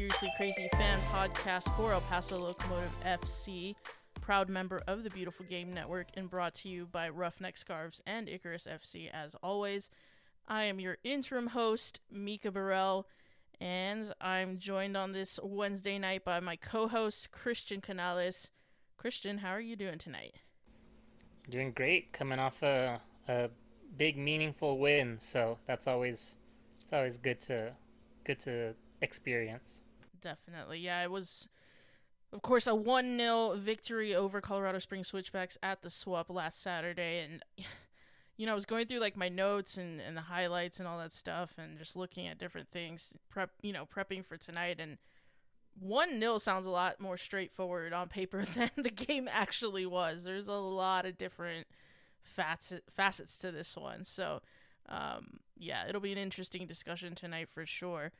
Seriously Crazy fan podcast for El Paso Locomotive FC, proud member of the Beautiful Game Network, and brought to you by Roughneck Scarves and Icarus FC as always. I am your interim host, Mika Burrell, and I'm joined on this Wednesday night by my co-host, Christian Canales. Christian, how are you doing tonight? Doing great, coming off a big meaningful win, so it's always good to experience. Definitely. Yeah, it was, of course, a 1-0 victory over Colorado Springs Switchbacks at the SWUP last Saturday. And, I was going through like my notes and the highlights and all that stuff and just looking at different things, prepping for tonight. And 1-0 sounds a lot more straightforward on paper than the game actually was. There's a lot of different facets to this one. So, it'll be an interesting discussion tonight for sure.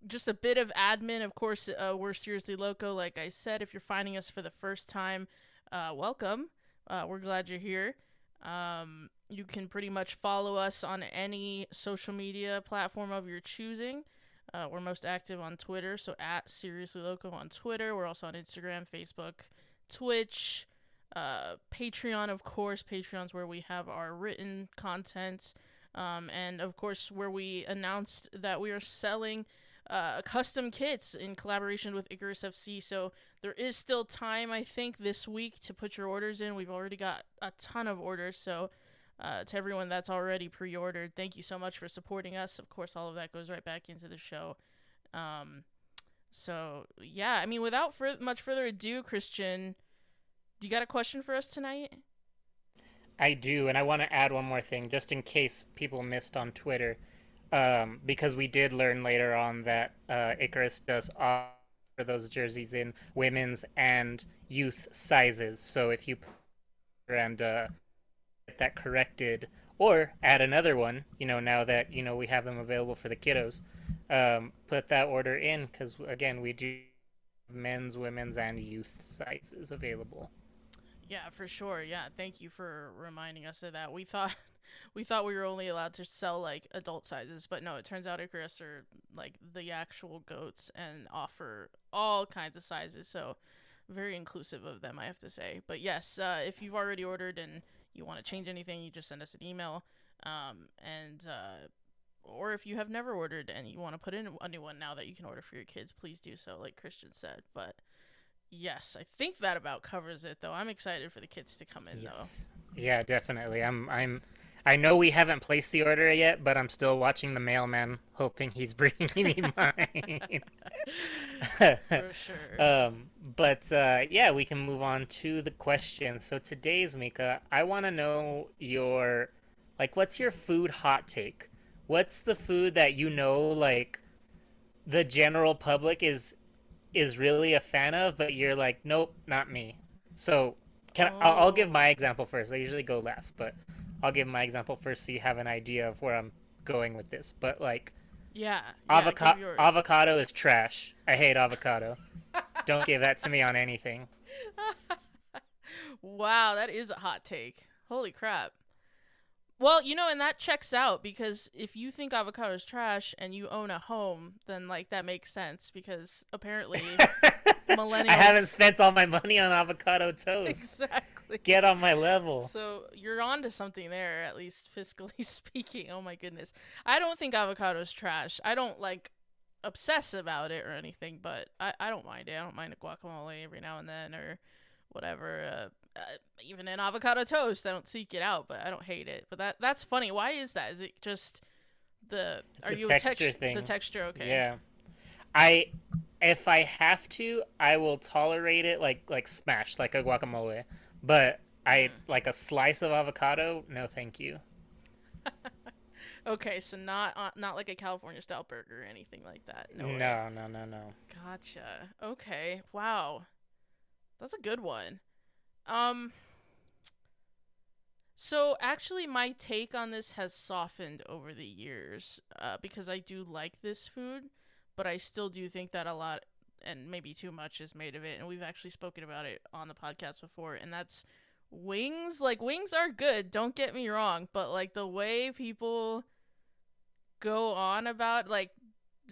Just a bit of admin, of course. We're Seriously Loco, like I said. If you're finding us for the first time, welcome. We're glad you're here. You can pretty much follow us on any social media platform of your choosing. We're most active on Twitter, so at Seriously Loco on Twitter. We're also on Instagram, Facebook, Twitch, Patreon, of course. Patreon's where we have our written content. And of course, where we announced that we are selling custom kits in collaboration with Icarus FC. So there is still time, I think, this week to put your orders in. We've already got a ton of orders. So to everyone that's already pre-ordered, thank you so much for supporting us. Of course, all of that goes right back into the show. Without much further ado, Christian, do you got a question for us tonight? I do, and I want to add one more thing, just in case people missed on Twitter, because we did learn later on that Icarus does offer those jerseys in women's and youth sizes. So if you and get that corrected, or add another one, now that we have them available for the kiddos, put that order in, because again, we do men's, women's, and youth sizes available. Yeah, for sure. Yeah, thank you for reminding us of that. We thought we were only allowed to sell like adult sizes, but no, it turns out Icarus are like the actual goats and offer all kinds of sizes. So very inclusive of them, I have to say. But yes, if you've already ordered and you want to change anything, you just send us an email. Or if you have never ordered and you want to put in a new one now that you can order for your kids, please do so, like Christian said. But yes, I think that about covers it, though. I'm excited for the kids to come in, yes. Though. Yeah, definitely. I know we haven't placed the order yet, but I'm still watching the mailman, hoping he's bringing me mine. For sure. We can move on to the question. So today's, Mika, I want to know what's your food hot take? What's the food that the general public is really a fan of, but you're like, nope, not me. So I'll give my example first. I usually go last, but I'll give my example first so you have an idea of where I'm going with this. But avocado is trash. I hate avocado. Don't give that to me on anything. Wow, that is a hot take. Holy crap. Well, and that checks out, because if you think avocado is trash and you own a home, then that makes sense, because apparently millennials... I haven't spent all my money on avocado toast. Exactly. Get on my level. So you're on to something there, at least fiscally speaking. Oh my goodness. I don't think avocado is trash. I don't obsess about it or anything, but I don't mind it. I don't mind a guacamole every now and then or whatever. Even in avocado toast, I don't seek it out, but I don't hate it. But that's funny. Why is that? Is it just it's a texture thing? The texture, okay. Yeah. If I have to, I will tolerate it like smashed, like a guacamole. But like a slice of avocado, no thank you. Okay, so not like a California style burger or anything like that. No. Gotcha. Okay. Wow. That's a good one. So actually my take on this has softened over the years, because I do like this food, but I still do think that a lot, and maybe too much, is made of it. And we've actually spoken about it on the podcast before, and that's wings. Wings are good, don't get me wrong, but the way people go on about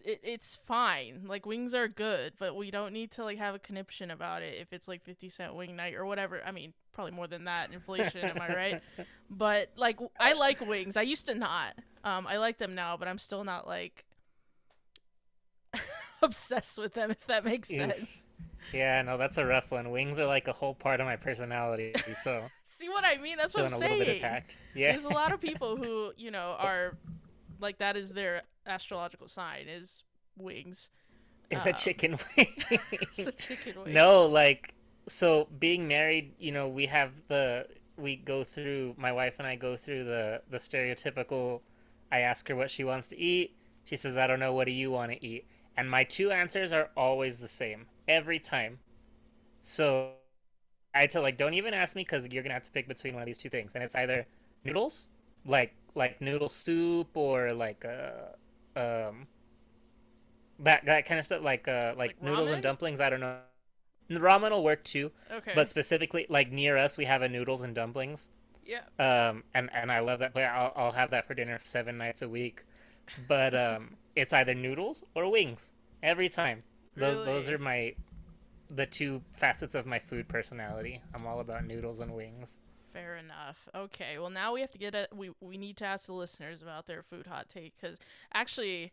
it's fine. Like, wings are good, but we don't need to like have a conniption about it if it's like 50-cent wing night or whatever. I mean, probably more than that, inflation, am I right? But like, I like wings. I used to not. I like them now, but I'm still not like obsessed with them, if that makes sense. Yeah, no, that's a rough one. Wings are like a whole part of my personality, so See what I mean? That's what I'm feeling a little bit saying. attacked. Yeah. There's a lot of people who, are like, that is their astrological sign is wings. Is a chicken wing. It's a chicken wing. No, like, so being married, we go through, my wife and I go through the stereotypical, I ask her what she wants to eat. She says, I don't know, what do you want to eat? And my two answers are always the same every time. So I tell, like, don't even ask me because you're gonna have to pick between one of these two things, and it's either noodles, like noodle soup, or like that kind of stuff, like noodles and ramen? dumplings. I don't know. Ramen will work too, Okay. but specifically, like, near us, we have a noodles and dumplings. Yeah. And I love that place. I'll have that for dinner 7 nights a week. But it's either noodles or wings every time. Those Really? are the two facets of my food personality. I'm all about noodles and wings. Fair enough. Okay. Well, now we have to get we need to ask the listeners about their food hot take, because actually,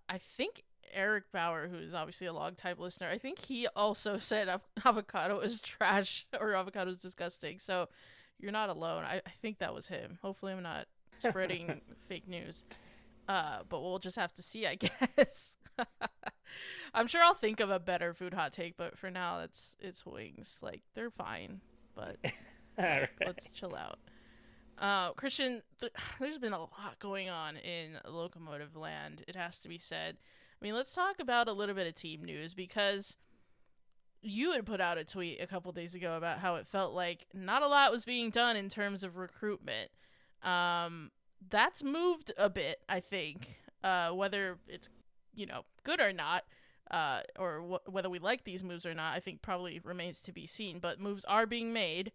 I think Eric Bauer, who is obviously a log type listener, I think he also said avocado is trash or avocado is disgusting. So you're not alone. I think that was him. Hopefully, I'm not spreading fake news. But we'll just have to see, I guess. I'm sure I'll think of a better food hot take, but for now, it's wings. Like, they're fine, but All right. let's chill out. Christian, there's been a lot going on in Locomotive land, it has to be said. I mean, let's talk about a little bit of team news, because you had put out a tweet a couple days ago about how it felt like not a lot was being done in terms of recruitment. That's moved a bit, I think. Whether it's, good or not, or whether we like these moves or not, I think probably remains to be seen. But moves are being made.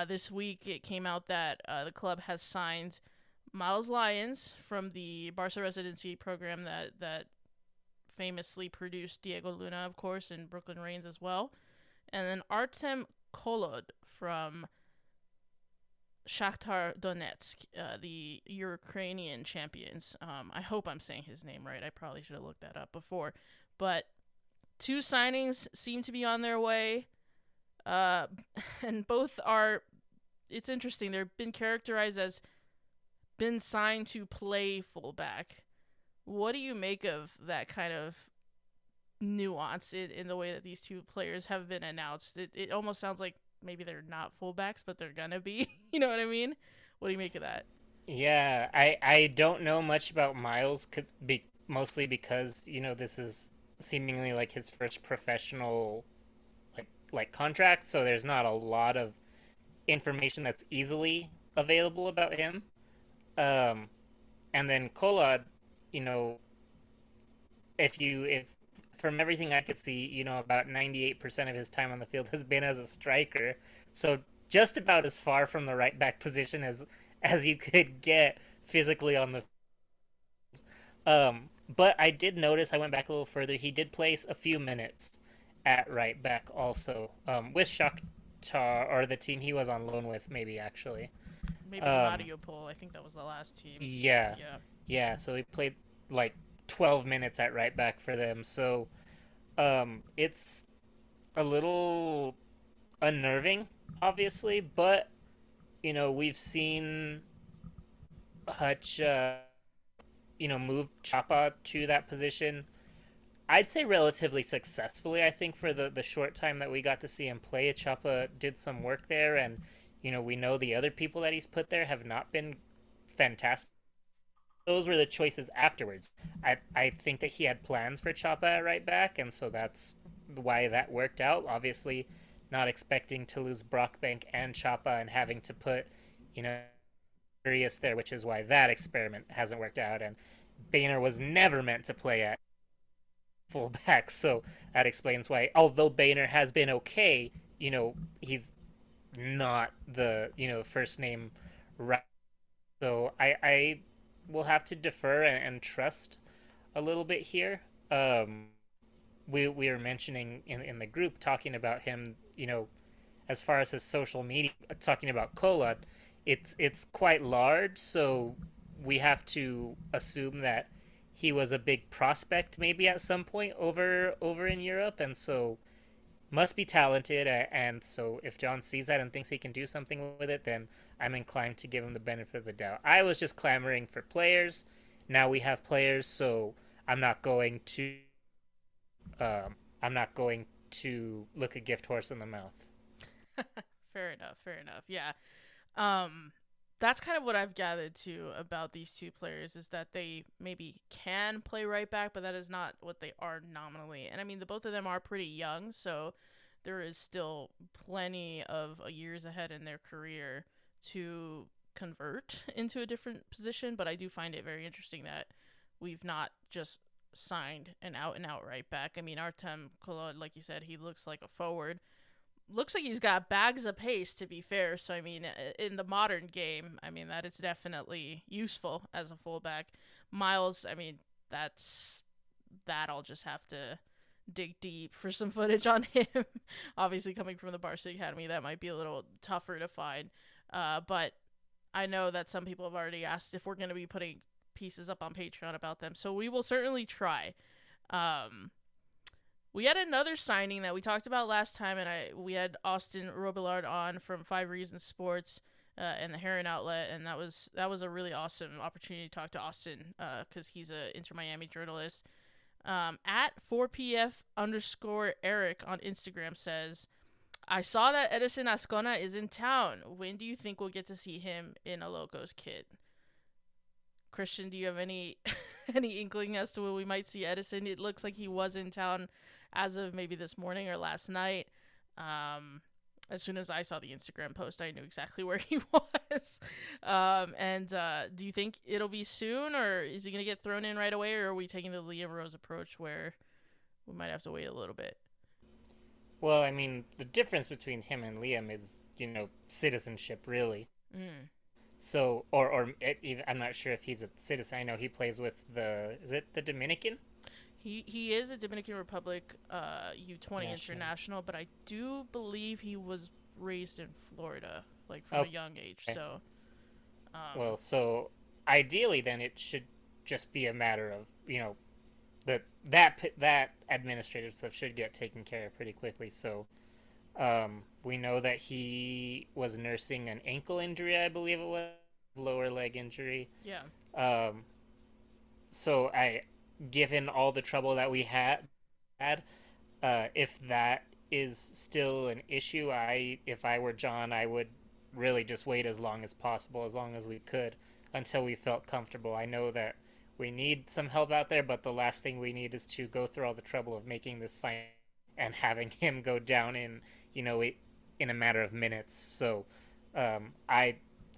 This week it came out that the club has signed Miles Lyons from the Barca residency program that famously produced Diego Luna, of course, and Brooklyn Reigns as well. And then Artem Kolod from Shakhtar Donetsk, the Ukrainian champions. I hope I'm saying his name right. I probably should have looked that up before. But two signings seem to be on their way. And both are, it's interesting, they've been characterized as been signed to play fullback. What do you make of that kind of nuance in the way that these two players have been announced? It almost sounds like maybe they're not fullbacks, but they're gonna be. You know what I mean? What do you make of that? Yeah, I don't know much about Miles, mostly because, this is seemingly like his first professional like contract, so there's not a lot of information that's easily available about him. Um, and then Kolad, you know, if from everything I could see, about 98% of his time on the field has been as a striker. So just about as far from the right back position as you could get physically on the but I did notice, I went back a little further, he did place a few minutes at right back also, with Shakhtar, or the team he was on loan with, maybe, actually. Maybe Um, Mariupol. I think that was the last team. yeah, Yeah. yeah, so he played like 12 minutes at right back for them. So it's a little unnerving, obviously, but we've seen Hutch, move Chapa to that position. I'd say relatively successfully. I think for the short time that we got to see him play, Chapa did some work there, and we know the other people that he's put there have not been fantastic. Those were the choices afterwards. I think that he had plans for Chapa at right back, and so that's why that worked out. Obviously, not expecting to lose Brockbank and Chapa and having to put, Arias there, which is why that experiment hasn't worked out. And Boehner was never meant to play at fullback, so that explains why. Although Boehner has been okay, he's not the first name right. So I will have to defer and trust a little bit here. um, we were mentioning in the group talking about him, as far as his social media, talking about Kola, it's quite large, so we have to assume that he was a big prospect maybe at some point over in Europe, and so must be talented. And so if John sees that and thinks he can do something with it, then I'm inclined to give him the benefit of the doubt. I was just clamoring for players. Now we have players, so I'm not going to I'm not going to look a gift horse in the mouth. Fair enough. Fair enough. Yeah. Um, that's kind of what I've gathered too about these two players is that they maybe can play right back, but that is not what they are nominally. And I mean, the both of them are pretty young, so there is still plenty of years ahead in their career to convert into a different position. But I do find it very interesting that we've not just signed an out and out right back. I mean, Artem Kolod, like you said, he looks like a forward, looks like he's got bags of pace, to be fair. So I mean, in the modern game, I mean, that is definitely useful as a fullback. Miles, I mean, that I'll just have to dig deep for some footage on him. Obviously, coming from the Varsity Academy, that might be a little tougher to find. But I know that some people have already asked if we're going to be putting pieces up on Patreon about them, so we will certainly try. We had another signing that we talked about last time, and we had Austin Robillard on from 5 Reasons Sports and the Heron Outlet, and that was a really awesome opportunity to talk to Austin because he's a Inter Miami journalist. At 4pf_Eric on Instagram says, I saw that Edison Ascona is in town. When do you think we'll get to see him in a Locos kit? Christian, do you have any any inkling as to when we might see Edison? It looks like he was in town as of maybe this morning or last night. As soon as I saw the Instagram post, I knew exactly where he was. Do you think it'll be soon, or is he going to get thrown in right away, or are we taking the Liam Rose approach where we might have to wait a little bit? Well, I mean, the difference between him and Liam is, citizenship, really. Mm. So, even, I'm not sure if he's a citizen. I know he plays with is it the Dominican? He is a Dominican Republic U20 international, but I do believe he was raised in Florida, like from a young age. So, well, so ideally, then it should just be a matter of that administrative stuff should get taken care of pretty quickly. So, we know that he was nursing an ankle injury, I believe it was, lower leg injury. Yeah. So given all the trouble that we had, if that is still an issue, if I were John, I would really just wait as long as possible, as long as we could, until we felt comfortable. I know that we need some help out there, but the last thing we need is to go through all the trouble of making this sign and having him go down in a matter of minutes. So I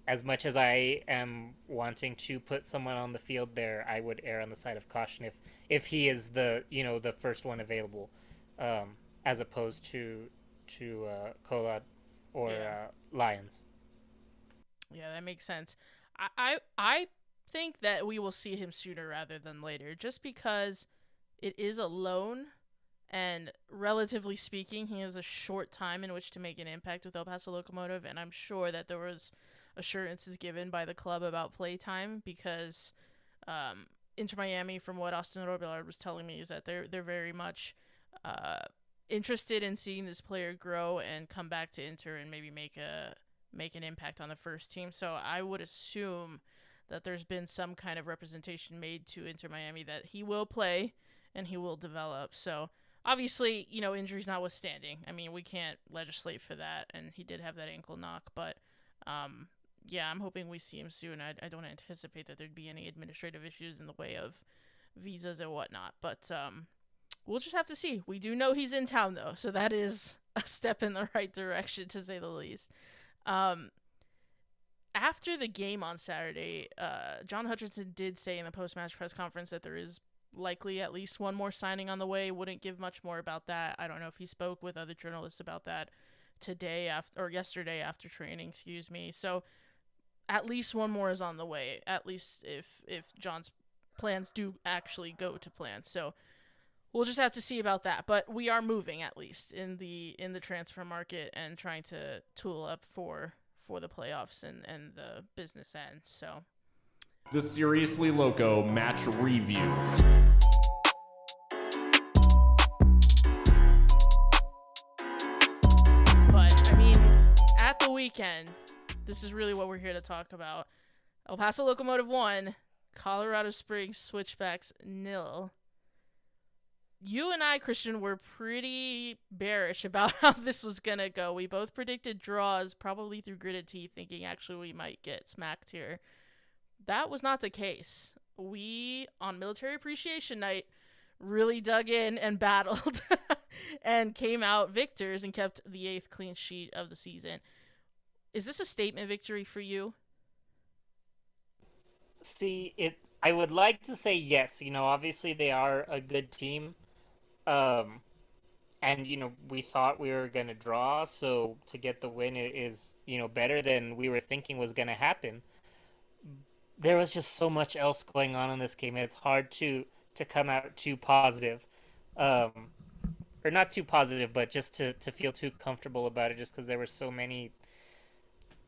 as much as I am wanting to put someone on the field there, I would err on the side of caution if he is the first one available, as opposed to Colad or Lions. Yeah, that makes sense. I think that we will see him sooner rather than later, just because it is a loan, and relatively speaking, he has a short time in which to make an impact with El Paso Locomotive, and I'm sure that there was assurances given by the club about playtime because Inter Miami, from what Austin Robillard was telling me, is that they're very much interested in seeing this player grow and come back to Inter and maybe make an impact on the first team. So I would assume that there's been some kind of representation made to Inter Miami that he will play and he will develop. So obviously, injuries notwithstanding, I mean, we can't legislate for that, and he did have that ankle knock, but yeah, I'm hoping we see him soon. I don't anticipate that there'd be any administrative issues in the way of visas and whatnot, but we'll just have to see. We do know he's in town, though, so that is a step in the right direction, to say the least. After the game on Saturday, John Hutchinson did say in the post-match press conference that there is likely at least one more signing on the way. Wouldn't give much more about that. I don't know if he spoke with other journalists about that yesterday after training, excuse me. So at least one more is on the way, at least if John's plans do actually go to plan. So we'll just have to see about that. But we are moving at least in the transfer market and trying to tool up for the playoffs and the business end. So the Seriously Loco match review. But I mean, at the weekend, this is really what we're here to talk about. El Paso Locomotive 1, Colorado Springs Switchbacks 0. You and I, Christian, were pretty bearish about how this was going to go. We both predicted draws, probably through gritted teeth, thinking actually we might get smacked here. That was not the case. We, on Military Appreciation Night, really dug in and battled and came out victors and kept the 8th clean sheet of the season. Is this a statement victory for you? See, I would like to say yes. Obviously they are a good team. And we thought we were gonna draw, so to get the win is better than we were thinking was gonna happen. There was just so much else going on in this game. It's hard to come out too positive, or not too positive, but just to feel too comfortable about it, just because there were so many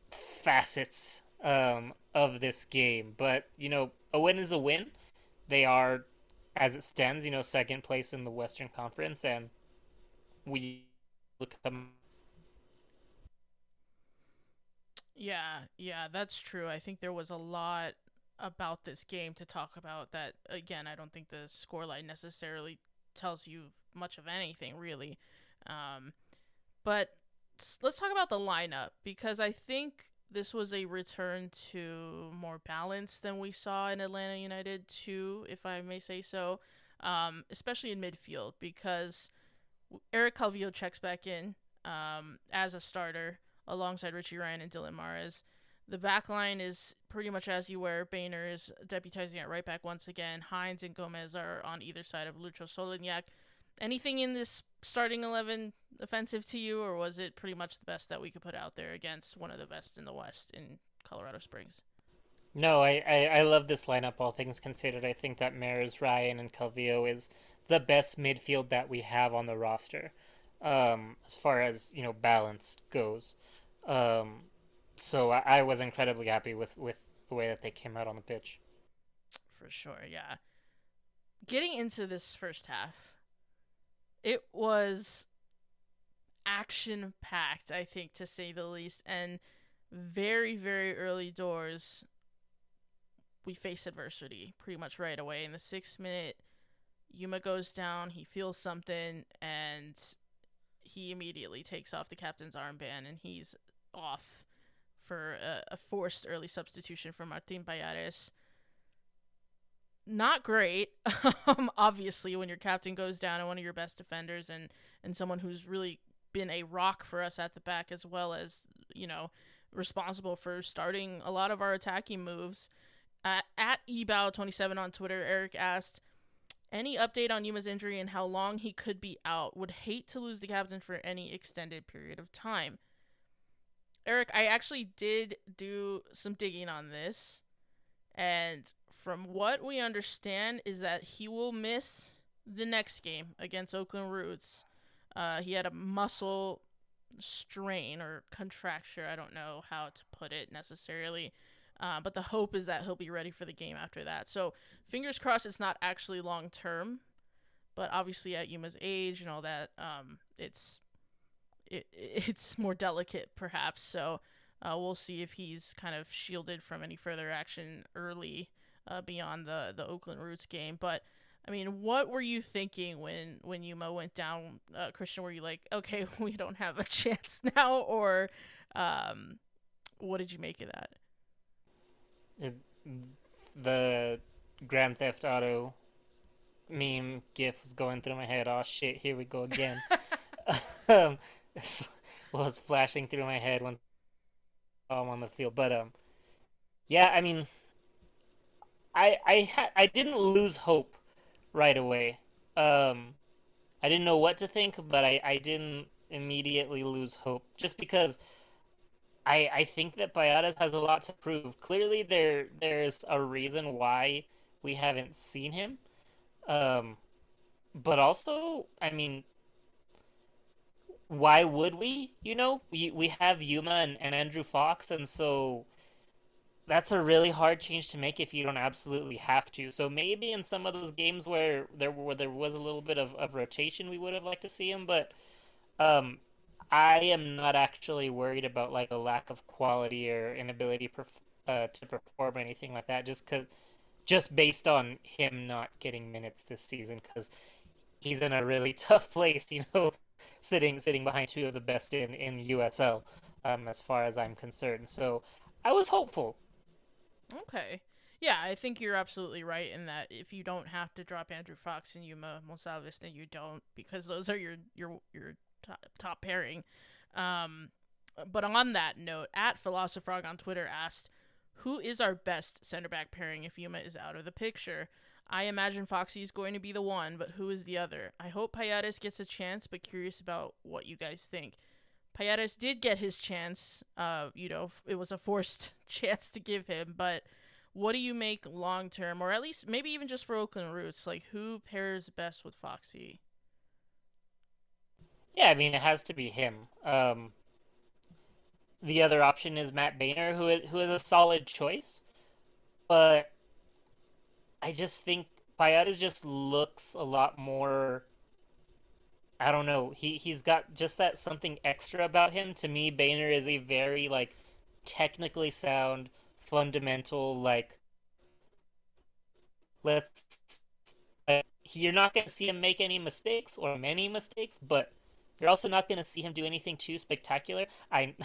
facets of this game. But a win is a win. They are, as it stands, second place in the Western Conference, and we look at them. Yeah, that's true. I think there was a lot about this game to talk about that, again, I don't think the scoreline necessarily tells you much of anything, really. But let's talk about the lineup, because I think this was a return to more balance than we saw in Atlanta United 2, if I may say so, especially in midfield, because Eric Calvillo checks back in as a starter alongside Richie Ryan and Dylan Mares. The back line is pretty much as you were. Boehner is deputizing at right back once again. Hines and Gomez are on either side of Lucho Solignac. Anything in this starting 11 offensive to you, or was it pretty much the best that we could put out there against one of the best in the West in Colorado Springs? No, I love this lineup, all things considered. I think that Mares, Ryan, and Calvillo is the best midfield that we have on the roster, as far as balance goes. So I was incredibly happy with the way that they came out on the pitch. For sure, yeah. Getting into this first half, it was action-packed, I think, to say the least, and very, very early doors, we face adversity pretty much right away. In the 6th minute, Yuma goes down, he feels something, and he immediately takes off the captain's armband, and he's off for a forced early substitution for Martin Payares. Not great, obviously, when your captain goes down and one of your best defenders and someone who's really been a rock for us at the back, as well as, responsible for starting a lot of our attacking moves. At eBow27 on Twitter, Eric asked, any update on Yuma's injury and how long he could be out? Would hate to lose the captain for any extended period of time. Eric, I actually did do some digging on this, and from what we understand is that he will miss the next game against Oakland Roots. He had a muscle strain or contracture. I don't know how to put it necessarily. But the hope is that he'll be ready for the game after that. So fingers crossed it's not actually long term. But obviously at Yuma's age and all that, it's more delicate perhaps. So we'll see if he's kind of shielded from any further action early beyond the Oakland Roots game. But I mean, what were you thinking when Yuma went down, Christian? Were you like, okay, we don't have a chance now, or what did you make of that? The Grand Theft Auto meme gif was going through my head. Oh shit, here we go again. Was flashing through my head when I'm on the field. But yeah, I mean, I didn't lose hope right away. I didn't know what to think, but I didn't immediately lose hope, just because I think that Payares has a lot to prove. Clearly, there's a reason why we haven't seen him. but also, I mean, why would we? We have Yuma and Andrew Fox, and so that's a really hard change to make if you don't absolutely have to. So maybe in some of those games where there was a little bit of rotation, we would have liked to see him, but um, I am not actually worried about like a lack of quality or inability to perform or anything like that. Just based on him not getting minutes this season, because he's in a really tough place, sitting behind two of the best in USL, as far as I'm concerned. So I was hopeful. Okay. Yeah, I think you're absolutely right in that if you don't have to drop Andrew Fox and Yuma Monsalves, then you don't, because those are your top pairing. Um, but on that note, at Philosophrog on Twitter asked, "Who is our best center back pairing if Yuma is out of the picture? I imagine Foxy is going to be the one, but who is the other? I hope Payares gets a chance, but curious about what you guys think." Payares did get his chance. It was a forced chance to give him, but what do you make long term, or at least maybe even just for Oakland Roots? Like, who pairs best with Foxy? Yeah, I mean it has to be him. The other option is Matt Boehner, who is a solid choice, but I just think Payares just looks a lot more. I don't know. He's got just that something extra about him. To me, Boehner is a very like technically sound, fundamental like let's you're not going to see him make any mistakes or many mistakes, but you're also not going to see him do anything too spectacular. I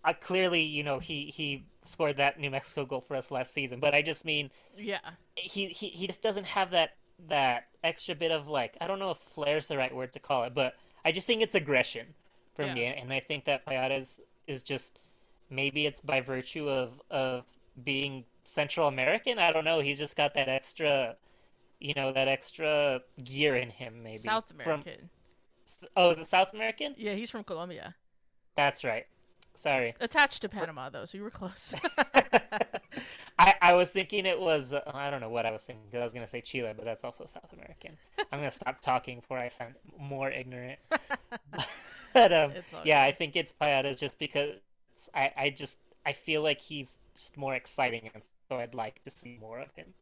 I clearly, he scored that New Mexico goal for us last season, but I just mean Yeah, he just doesn't have that extra bit of like, I don't know if flair is the right word to call it, but I just think it's aggression for yeah. me, and I think that Payares is just, maybe it's by virtue of being Central American. I don't know. He's just got that extra gear in him, maybe South from. American. Oh, is it South American? Yeah, he's from Colombia. That's right. Sorry. Attached to Panama, though, so you were close. I was thinking it was, I don't know what I was thinking, because I was gonna say Chile, but that's also South American. I'm gonna stop talking before I sound more ignorant. But It's all yeah, I good. think it's Payadas just because I feel like he's just more exciting, and so I'd like to see more of him.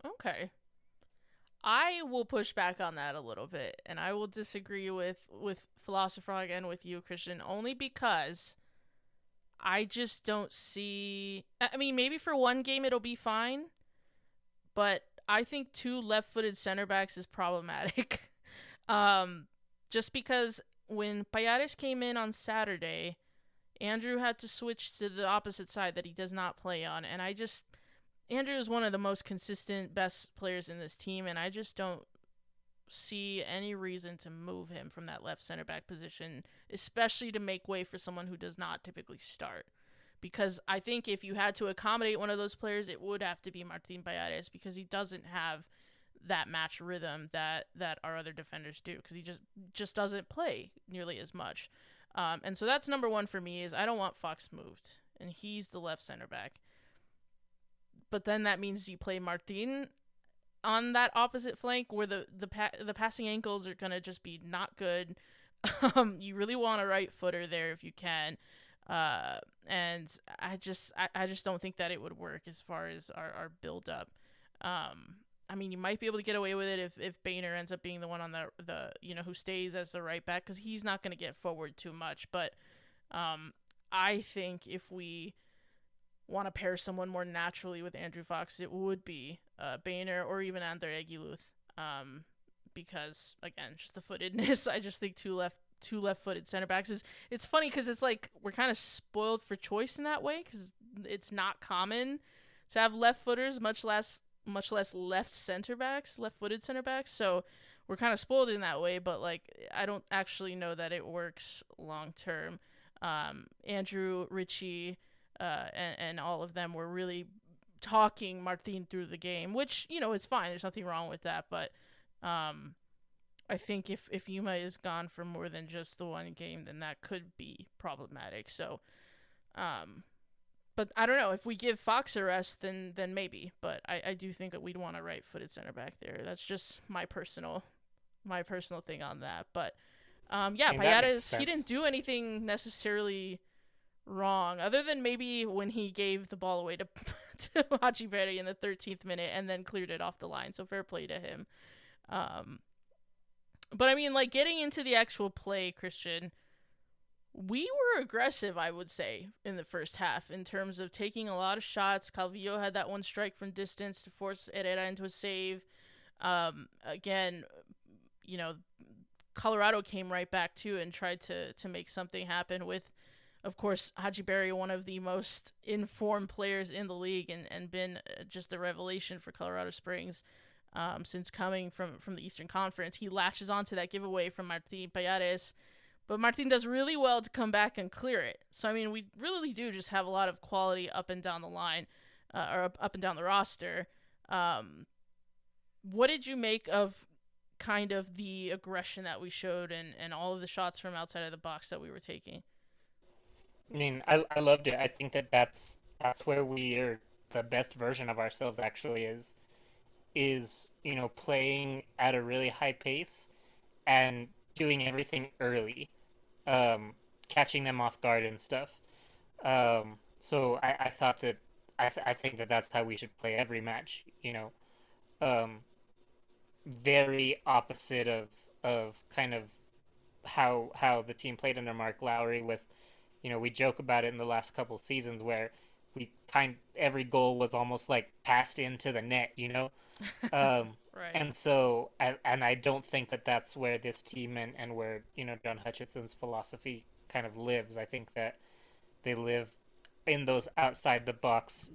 Okay. I will push back on that a little bit, and I will disagree with Philosopher and with you, Christian, only because I just don't see. I mean, maybe for one game it'll be fine, but I think two left-footed center backs is problematic. um, just because when Payares came in on Saturday, Andrew had to switch to the opposite side that he does not play on, and Andrew is one of the most consistent, best players in this team, and I just don't see any reason to move him from that left center back position, especially to make way for someone who does not typically start. Because I think if you had to accommodate one of those players, it would have to be Martin Payares, because he doesn't have that match rhythm that our other defenders do, because he just doesn't play nearly as much. And so that's number one for me, is I don't want Fox moved, and he's the left center back. But then that means you play Martin on that opposite flank, where the passing ankles are gonna just be not good. You really want a right footer there if you can, and I just don't think that it would work as far as our build up. I mean, you might be able to get away with it if Boehner ends up being the one on the who stays as the right back, because he's not going to get forward too much. But I think if we want to pair someone more naturally with Andrew Fox, it would be Boehner or even Andre Aguiluth. Because again, just the footedness. I just think two left-footed center backs is, it's funny because it's like we're kind of spoiled for choice in that way, because it's not common to have left footers, much less left center backs, left-footed center backs. So we're kind of spoiled in that way, but like I don't actually know that it works long term. Andrew, Richie, and all of them were really talking Martin through the game, which is fine. There's nothing wrong with that, but I think if Yuma is gone for more than just the one game, then that could be problematic. So, but I don't know, if we give Fox a rest, then maybe. But I do think that we'd want a right-footed center back there. That's just my personal my personal thing on that. But I yeah, mean, that makes Payadas, he didn't sense. do anything necessarily wrong, other than maybe when he gave the ball away to to Hachiberi in the 13th minute and then cleared it off the line. So fair play to him. Um, but I mean, like, getting into the actual play, Christian, we were aggressive, I would say, in the first half in terms of taking a lot of shots. Calvillo had that one strike from distance to force Herrera into a save. Again, you know, Colorado came right back too and tried to make something happen with, of course, Hachiberi, one of the most informed players in the league, and been just a revelation for Colorado Springs since coming from the Eastern Conference. He latches onto that giveaway from Martin Payares, but Martin does really well to come back and clear it. So, I mean, we really do just have a lot of quality up and down the line, or up and down the roster. What did you make of kind of the aggression that we showed and all of the shots from outside of the box that we were taking? I mean, I loved it. I think that's where we're the best version of ourselves actually is playing at a really high pace and doing everything early, catching them off guard and stuff. So I thought that I think that that's how we should play every match. Um, very opposite of kind of how the team played under Mark Lowry with, we joke about it in the last couple seasons where every goal was almost like passed into the net. Right. And so and I don't think that that's where this team and where John Hutchison's philosophy kind of lives. I think that they live in those outside the box,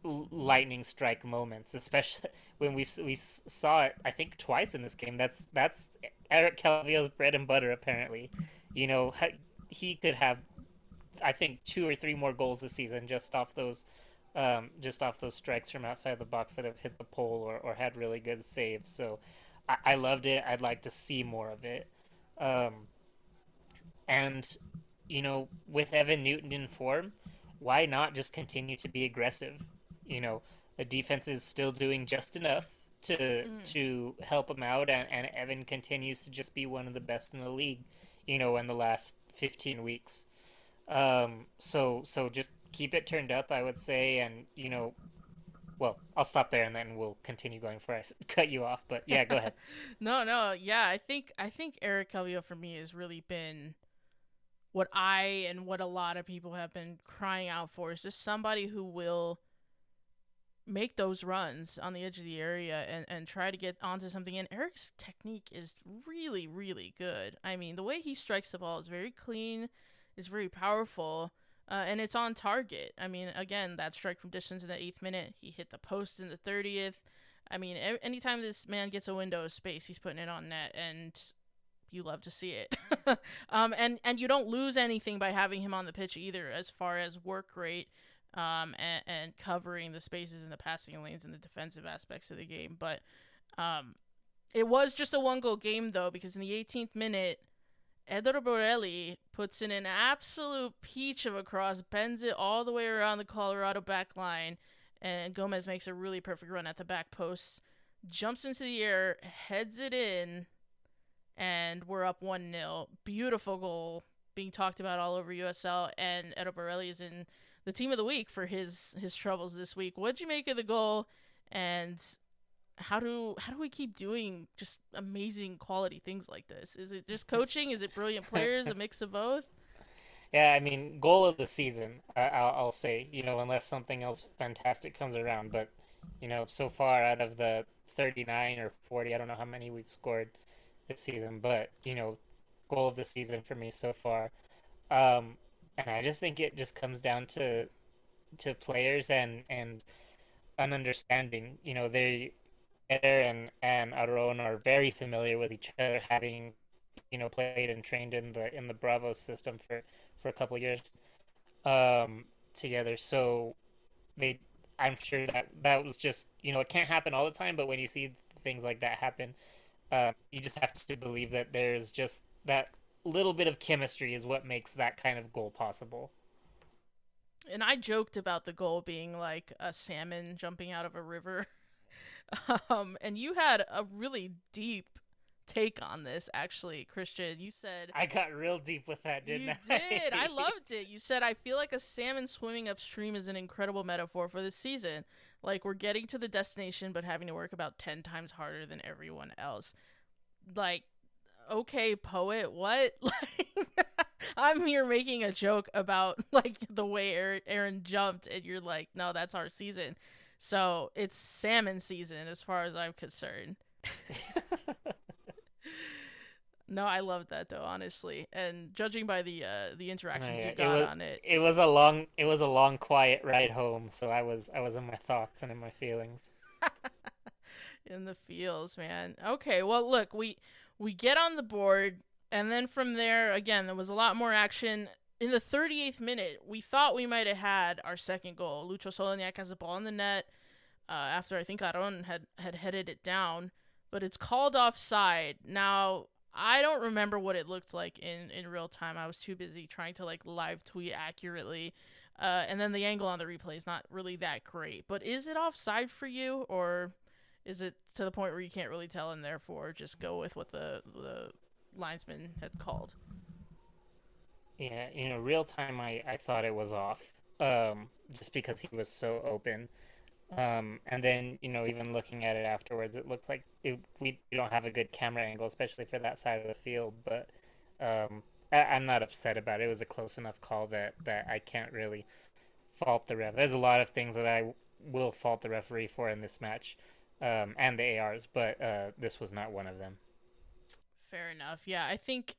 lightning strike moments, especially when we saw it, I think twice in this game. That's Eric Calvillo's bread and butter. Apparently, he could have, I think, 2 or 3 more goals this season just off those strikes from outside the box that have hit the pole or had really good saves. So I loved it. I'd like to see more of it. And with Evan Newton in form, why not just continue to be aggressive? The defense is still doing just enough to help him out, and Evan continues to just be one of the best in the league, in the last 15 weeks. So just keep it turned up, I would say, and well, I'll stop there and then we'll continue going before I cut you off. But yeah, go ahead. No, yeah, I think Eric Calvillo for me has really been what I and what a lot of people have been crying out for, is just somebody who will make those runs on the edge of the area and try to get onto something. And Eric's technique is really, really good. I mean, the way he strikes the ball is very clean, is very powerful, and it's on target. I mean, again, that strike from distance in the 8th minute, he hit the post in the 30th. I mean, anytime this man gets a window of space, he's putting it on net, and you love to see it. And you don't lose anything by having him on the pitch either, as far as work rate, and covering the spaces in the passing lanes and the defensive aspects of the game. But it was just a 1-goal game, though, because in the 18th minute, Edor Borelli puts in an absolute peach of a cross, bends it all the way around the Colorado back line, and Gomez makes a really perfect run at the back post, jumps into the air, heads it in, and we're up 1-0. Beautiful goal being talked about all over USL, and Edor Borelli is in the team of the week for his troubles this week. What'd you make of the goal, and how do we keep doing just amazing quality things like this? Is it just coaching? Is it brilliant players? A mix of both? Yeah, I mean, goal of the season, I'll say, unless something else fantastic comes around. But, so far out of the 39 or 40, I don't know how many we've scored this season, but, goal of the season for me so far. And I just think it just comes down to players and an understanding. They and Aron are very familiar with each other, having played and trained in the Bravo system for a couple of years together. So I'm sure that was just it can't happen all the time, but when you see things like that happen, you just have to believe that there's just that little bit of chemistry is what makes that kind of goal possible. And I joked about the goal being like a salmon jumping out of a river. And you had a really deep take on this, actually, Christian. You said... I got real deep with that, didn't I? You did. I loved it. You said, I feel like a salmon swimming upstream is an incredible metaphor for this season. Like, we're getting to the destination, but having to work about 10 times harder than everyone else. Like, okay, poet, what? Like, I'm here making a joke about, like, the way Aaron jumped, and you're like, no, that's our season. So, it's salmon season, as far as I'm concerned. No, I loved that though, honestly. And judging by the interactions you got on it, it was a long quiet ride home. So I was in my thoughts and in my feelings. In the feels, man. Okay, well, look, we get on the board, and then from there, again, there was a lot more action. In the 38th minute, we thought we might have had our second goal. Lucho Soloniak has the ball in the net after I think Aron had headed it down, but it's called offside. Now, I don't remember what it looked like in real time. I was too busy trying to like live tweet accurately. And then the angle on the replay is not really that great. But is it offside for you, or is it to the point where you can't really tell and therefore just go with what the linesman had called? Yeah, real time I thought it was off. Just because he was so open. And then, even looking at it afterwards, it looked like we don't have a good camera angle, especially for that side of the field. But I'm not upset about it. It was a close enough call that I can't really fault the ref. There's a lot of things that I will fault the referee for in this match, and the ARs, but this was not one of them. Fair enough. Yeah, I think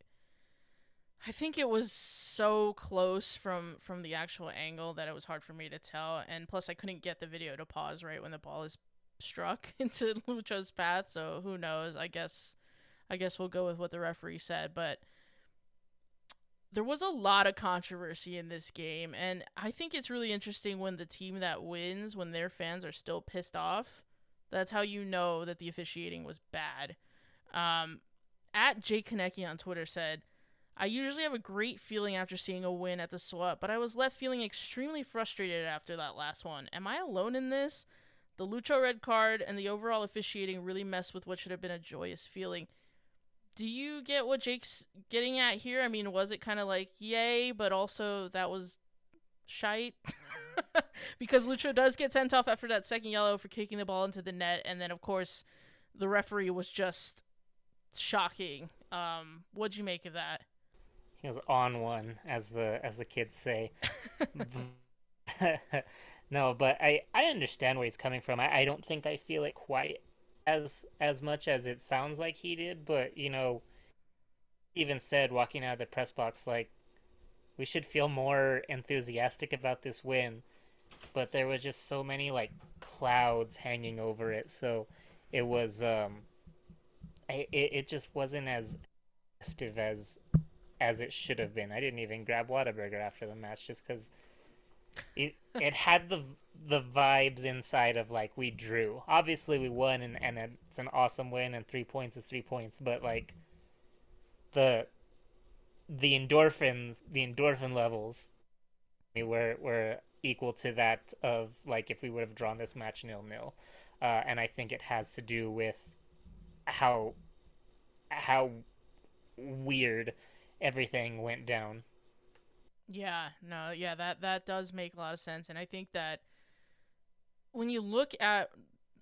it was so close from the actual angle that it was hard for me to tell, and plus I couldn't get the video to pause right when the ball is struck into Lucho's path, so who knows. I guess we'll go with what the referee said, but there was a lot of controversy in this game, and I think it's really interesting when the team that wins, when their fans are still pissed off. That's how you know that the officiating was bad. At Jake Konecki on Twitter said, I usually have a great feeling after seeing a win at the SWUP, but I was left feeling extremely frustrated after that last one. Am I alone in this? The Lucho red card and the overall officiating really messed with what should have been a joyous feeling. Do you get what Jake's getting at here? I mean, was it kind of like, yay, but also that was shite? Because Lucho does get sent off after that second yellow for kicking the ball into the net, and then, of course, the referee was just shocking. What'd you make of that? He was on one, as the kids say. No, but I understand where he's coming from. I don't think I feel it quite as much as it sounds like he did, but even said walking out of the press box, like, we should feel more enthusiastic about this win, but there was just so many like clouds hanging over it, so it was it just wasn't as festive as it should have been. I didn't even grab Whataburger after the match just because it had the vibes inside of like, we drew. Obviously we won, and it's an awesome win, and 3 points is 3 points, but like the endorphin levels were equal to that of like if we would have drawn this match 0-0. And I think it has to do with how weird everything went down. That does make a lot of sense, and I think that when you look at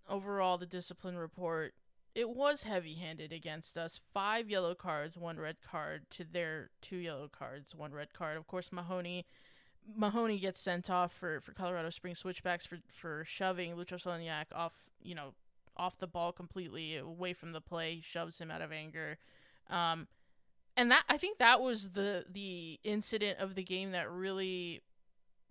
overall the discipline report, it was heavy-handed against us. 5 yellow cards, 1 red card to their 2 yellow cards, 1 red card. Of course, Mahoney gets sent off for Colorado Springs Switchbacks for shoving Lucho Soloniak off the ball completely, away from the play. He shoves him out of anger. And that, I think that was the incident of the game that really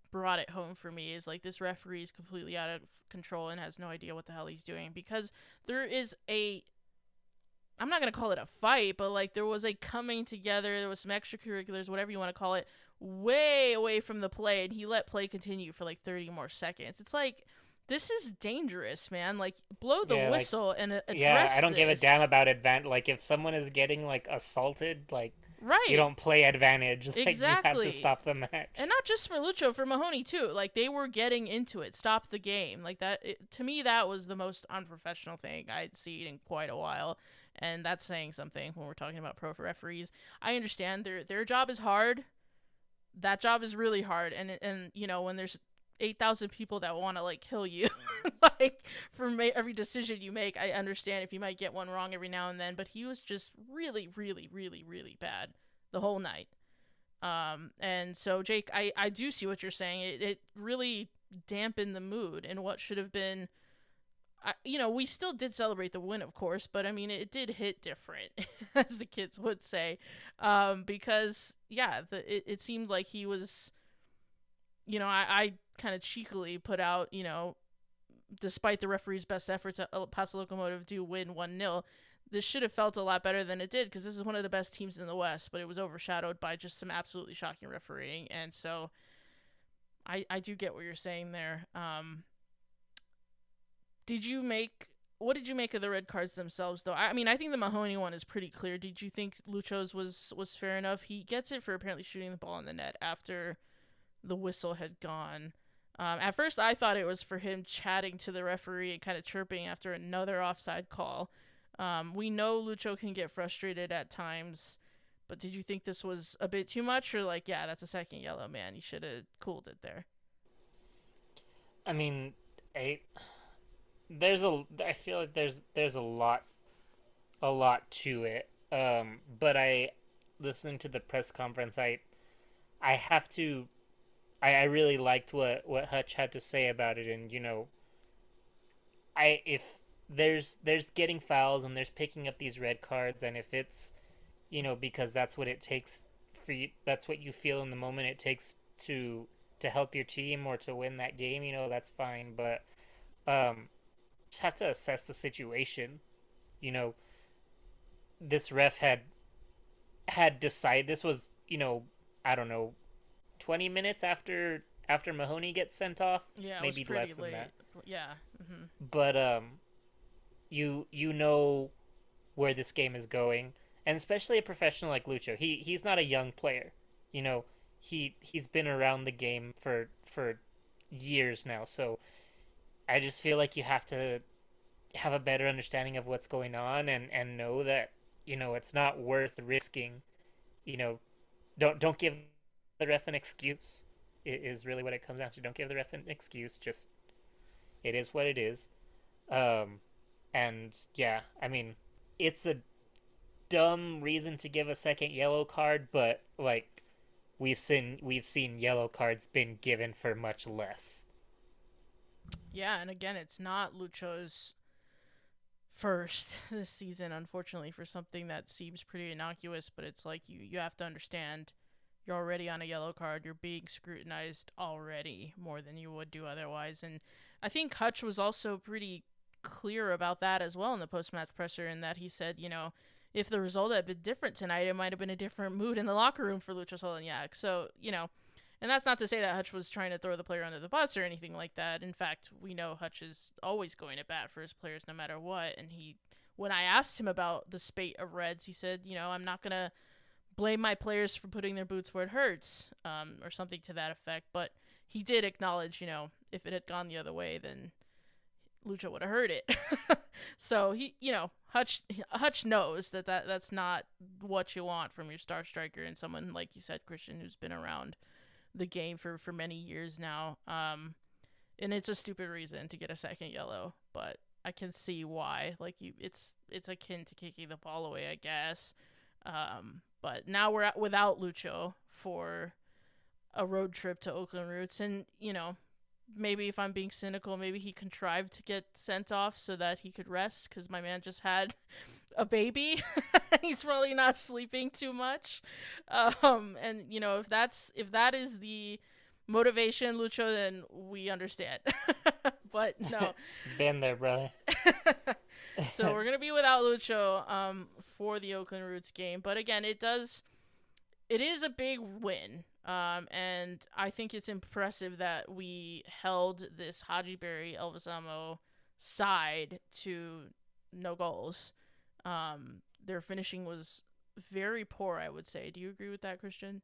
brought it home for me, is like, this referee is completely out of control and has no idea what the hell he's doing, because there is I'm not going to call it a fight, but like there was a coming together, there was some extracurriculars, whatever you want to call it, way away from the play, and he let play continue for like 30 more seconds. It's like, this is dangerous, man. Like, blow the whistle and address I don't give a this. damn about advantage. Like, if someone is getting like assaulted, like, right, you don't play advantage. Like, exactly. you have to stop the match. And not just for Lucho, for Mahoney too. Like, they were getting into it. Stop the game. Like, that, to me, that was the most unprofessional thing I'd seen in quite a while. And that's saying something when we're talking about pro referees. I understand their job is hard. That job is really hard. And when there's 8,000 people that want to like kill you, like for every decision you make, I understand if you might get one wrong every now and then. But he was just really, really, really, really bad the whole night. And so Jake, I do see what you're saying. It really dampened the mood in what should have been. We still did celebrate the win, of course, but I mean, it did hit different, as the kids would say, because it seemed like he was, I kind of cheekily put out, despite the referee's best efforts, Paso Locomotive do win 1-0. This should have felt a lot better than it did because this is one of the best teams in the West, but it was overshadowed by just some absolutely shocking refereeing, and so I do get what you're saying there. What did you make of the red cards themselves, though? I mean, I think the Mahoney one is pretty clear. Did you think Lucho's was fair enough? He gets it for apparently shooting the ball in the net after the whistle had gone. At first, I thought it was for him chatting to the referee and kind of chirping after another offside call. We know Lucho can get frustrated at times, but did you think this was a bit too much? Or like, yeah, that's a second yellow, man. You should have cooled it there. I mean, I feel like there's a lot to it. But listening to the press conference, I really liked what Hutch had to say about it, and if there's getting fouls and there's picking up these red cards, and if it's because that's what it takes for you, that's what you feel in the moment it takes to help your team or to win that game, that's fine, but just have to assess the situation. This ref had decided this was, I don't know, 20 minutes after Mahoney gets sent off. Yeah, maybe it was pretty less late. than that. Yeah. Mm-hmm. But you know where this game is going, and especially a professional like Lucho. He's not a young player. He's been around the game for years now, so I just feel like you have to have a better understanding of what's going on and know that, it's not worth risking. Don't give the ref an excuse. It is really what it comes down to. Don't give the ref an excuse. Just, it is what it is. And yeah, I mean, it's a dumb reason to give a second yellow card, but like we've seen yellow cards been given for much less. Yeah, and again, it's not Lucho's first this season, unfortunately, for something that seems pretty innocuous, but it's like you have to understand you're already on a yellow card. You're being scrutinized already more than you would do otherwise. And I think Hutch was also pretty clear about that as well in the post-match presser, in that he said, if the result had been different tonight, it might have been a different mood in the locker room for Lucho Solaniak. So, and that's not to say that Hutch was trying to throw the player under the bus or anything like that. In fact, we know Hutch is always going to bat for his players no matter what. And when I asked him about the spate of reds, he said, I'm not going to blame my players for putting their boots where it hurts, or something to that effect. But he did acknowledge, if it had gone the other way, then Lucho would have heard it. So Hutch knows that's not what you want from your star striker and someone, like you said, Christian, who's been around the game for many years now. And it's a stupid reason to get a second yellow, but I can see why. Like it's akin to kicking the ball away, I guess. But now we're without Lucho for a road trip to Oakland Roots, and maybe if I'm being cynical, maybe he contrived to get sent off so that he could rest, because my man just had a baby. He's probably not sleeping too much. And if that is the motivation, Lucho, then we understand. But no. Been there, brother. So we're gonna be without Lucho for the Oakland Roots game. But again, it is a big win. And I think it's impressive that we held this Haji Berry Elvisamo side to no goals. Their finishing was very poor, I would say. Do you agree with that, Christian?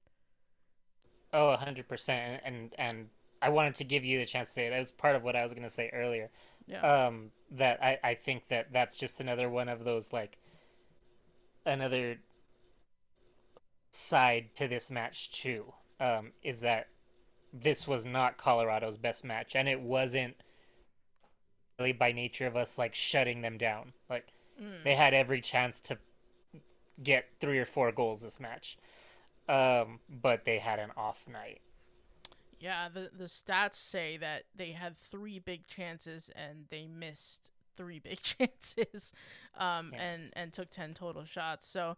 Oh, 100%. And I wanted to give you the chance to say it. That was part of what I was going to say earlier. Yeah. That I think that's just another one of those, like, another side to this match too, is that this was not Colorado's best match, and it wasn't really by nature of us like shutting them down. Like they had every chance to get 3 or 4 goals this match, but they had an off night. Yeah, the stats say that they had 3 big chances and they missed 3 big chances, and took 10 total shots. So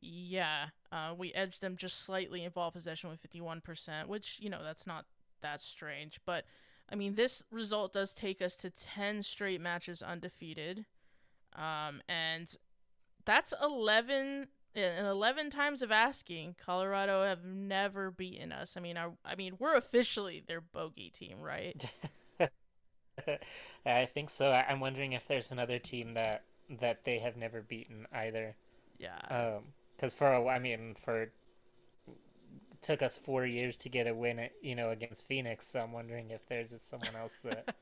yeah, we edged them just slightly in ball possession with 51%, which that's not that strange. But I mean, this result does take us to 10 straight matches undefeated, and that's 11. And 11 times of asking, Colorado have never beaten us. I mean, we're officially their bogey team, right? I think so. I'm wondering if there's another team that they have never beaten either. Yeah. Because for took us 4 years to get a win against Phoenix. So I'm wondering if there's someone else that